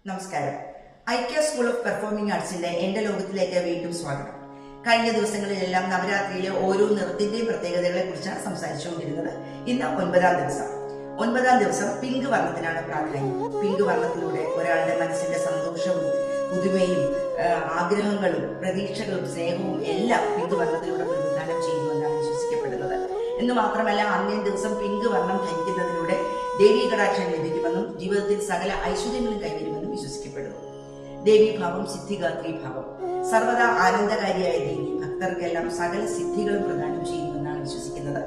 നമസ്കാരം. ഐക്യ school of performing ആർട്സിന്റെ എന്റെ ലോകത്തിലേക്ക് വീണ്ടും സ്വാഗതം. കഴിഞ്ഞ ദിവസങ്ങളിലെല്ലാം നവരാത്രിയിലെ ഓരോ നിറത്തിന്റെയും പ്രത്യേകതകളെ കുറിച്ചാണ് സംസാരിച്ചുകൊണ്ടിരുന്നത്. ഇന്ന് 9ാം ദിവസം. 9ാം ദിവസം പിങ്ക് വർണ്ണത്തിനാണ് പ്രാധാന്യം. പിങ്ക് വർണ്ണത്തിലൂടെ ഒരാളുടെ മനസ്സിന്റെ സന്തോഷവും പുതുമയും ആഗ്രഹങ്ങളും പ്രതീക്ഷകളും സ്നേഹവും എല്ലാം പിങ്ക് വർണ്ണത്തിലൂടെ പ്രതിദാനം ചെയ്യുമെന്നാണ് വിശ്വസിക്കപ്പെടുന്നത്. എന്ന് മാത്രമല്ല, അന്നേ ദിവസം പിങ്ക് വർണ്ണം ധരിക്കുന്നതിലൂടെ ദേവീ കടാക്ഷം ലഭിക്കുമെന്നും ജീവിതത്തിൽ സകല ഐശ്വര്യങ്ങളും കൈവരുമെന്നും വിശ്വസിക്കപ്പെടുന്നു. ദേവീഭാവം സിദ്ധിഗാത്രി ഭാവം. സർവദാ ആനന്ദകാരിയായ ദേവി ഭക്തർക്കെല്ലാം സകല സിദ്ധികളും പ്രദാനം ചെയ്യുമെന്നാണ് വിശ്വസിക്കുന്നത്.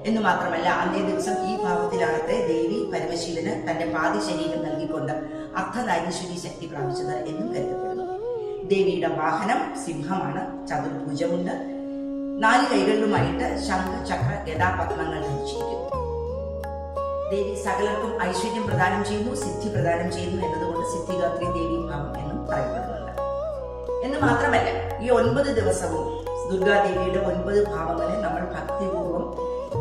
എന്ന് മാത്രമല്ല, അന്നേ ദിവസം ഈ ഭാവത്തിലാണത്തെ ദേവി പരമശിവന് തന്റെ പാതി ശരീരം നൽകിക്കൊണ്ട് അർദ്ധനാരീശ്വരി ശക്തി പ്രാപിച്ചത് എന്നും കരുതപ്പെടുന്നു. ദേവിയുടെ വാഹനം സിംഹമാണ്. ചതുർഭുജമുണ്ട്. 4 കൈകളിലുമായിട്ട് ശംഖ, ചക്ര, ഗദാ, പത്മങ്ങൾ ധരിച്ചിരിക്കുന്നു. ദേവി സകലർക്കും ഐശ്വര്യം പ്രദാനം ചെയ്യുന്നു, സിദ്ധി പ്രദാനം ചെയ്യുന്നു എന്നതുകൊണ്ട് സിദ്ധിഗാത്രി ദേവി ഭാവം എന്നും പറയപ്പെടുന്നുണ്ട്. എന്ന് മാത്രമല്ല, ഈ 9 ദിവസവും ദുർഗാദേവിയുടെ 9 ഭാവങ്ങളെ നമ്മൾ ഭക്തിപൂർവ്വം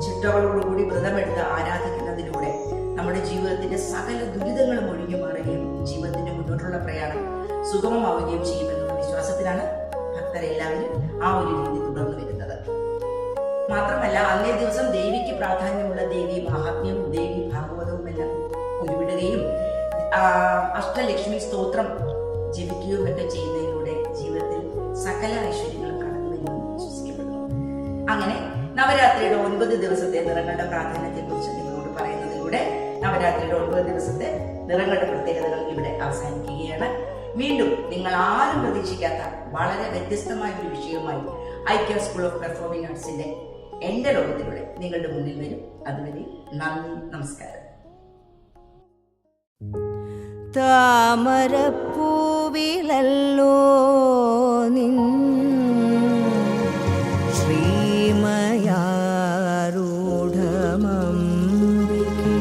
ചിട്ടകളോടുകൂടി വ്രതമെടുത്ത് ആരാധിക്കുന്നതിലൂടെ നമ്മുടെ ജീവിതത്തിന്റെ സകല ദുരിതങ്ങളും ഒഴിഞ്ഞു മാറുകയും ജീവിതത്തിന്റെ മുന്നോട്ടുള്ള പ്രയാണം സുഗമമാവുകയും ചെയ്യുമെന്നുള്ള വിശ്വാസത്തിലാണ് ഭക്തരെല്ലാവരും ആ ഒരു രീതി തുടർന്നു വരുന്നത്. മാത്രമല്ല, അന്നേ ദിവസം ദേവിക്ക് പ്രാധാന്യമുള്ള ദേവി മഹാത്മ്യവും ദേവി ഭാഗവതവും എല്ലാം ഉരുവിടുകയും അഷ്ടലക്ഷ്മി സ്തോത്രം ജപിക്കുകയും ഒക്കെ ചെയ്യുന്നതിലൂടെ ജീവിതത്തിൽ സകല ഐശ്വര്യങ്ങളും കടന്നു വരുമെന്ന് വിശ്വസിക്കപ്പെടുന്നു. അങ്ങനെ നവരാത്രിയുടെ 9 ദിവസത്തെ നിറങ്ങളുടെ പ്രാധാന്യത്തെ കുറിച്ച് നിങ്ങളോട് പറയുന്നതിലൂടെ നവരാത്രിയുടെ 9 ദിവസത്തെ നിറങ്ങളുടെ പ്രത്യേകതകൾ ഇവിടെ അവസാനിക്കുകയാണ്. വീണ്ടും നിങ്ങൾ ആരും പ്രതീക്ഷിക്കാത്ത വളരെ വ്യത്യസ്തമായ ഒരു വിഷയവുമായി ഐക്യ സ്കൂൾ ഓഫ് പെർഫോമിംഗ് ആർട്സിന്റെ എന്റെ ലോകത്തിലൂടെ നിങ്ങളുടെ മുന്നിൽ വരും. അതുവരെ നന്ദി, നമസ്കാരം. താമരപ്പൂവിലല്ലോ നിൻ ശ്രീമയാരൂഢമംബികേ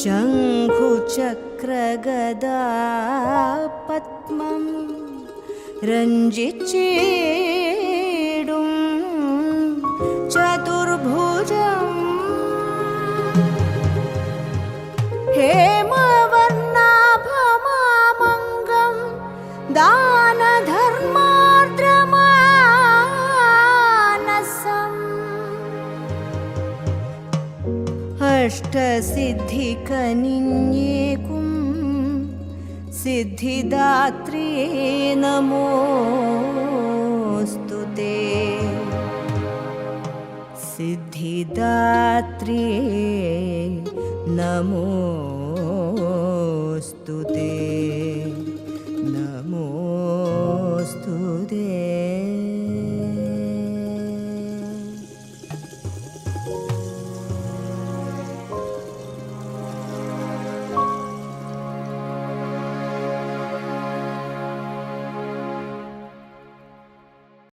ശംഖുചക്രഗദാ പത്മം രഞ്ജിച്ചിടും ചതുർഭുജം ഹേമവർണ്ണാഭമാമംഗം ദാനധർമാർദ്രമാനസം അഷ്ടസിദ്ധികനിഞ്ഞേകും സിദ്ധിദാത്രിയേ നമോസ്തുതേ. സിദ്ധിദാത്രിയേ നമോസ്തുതേ.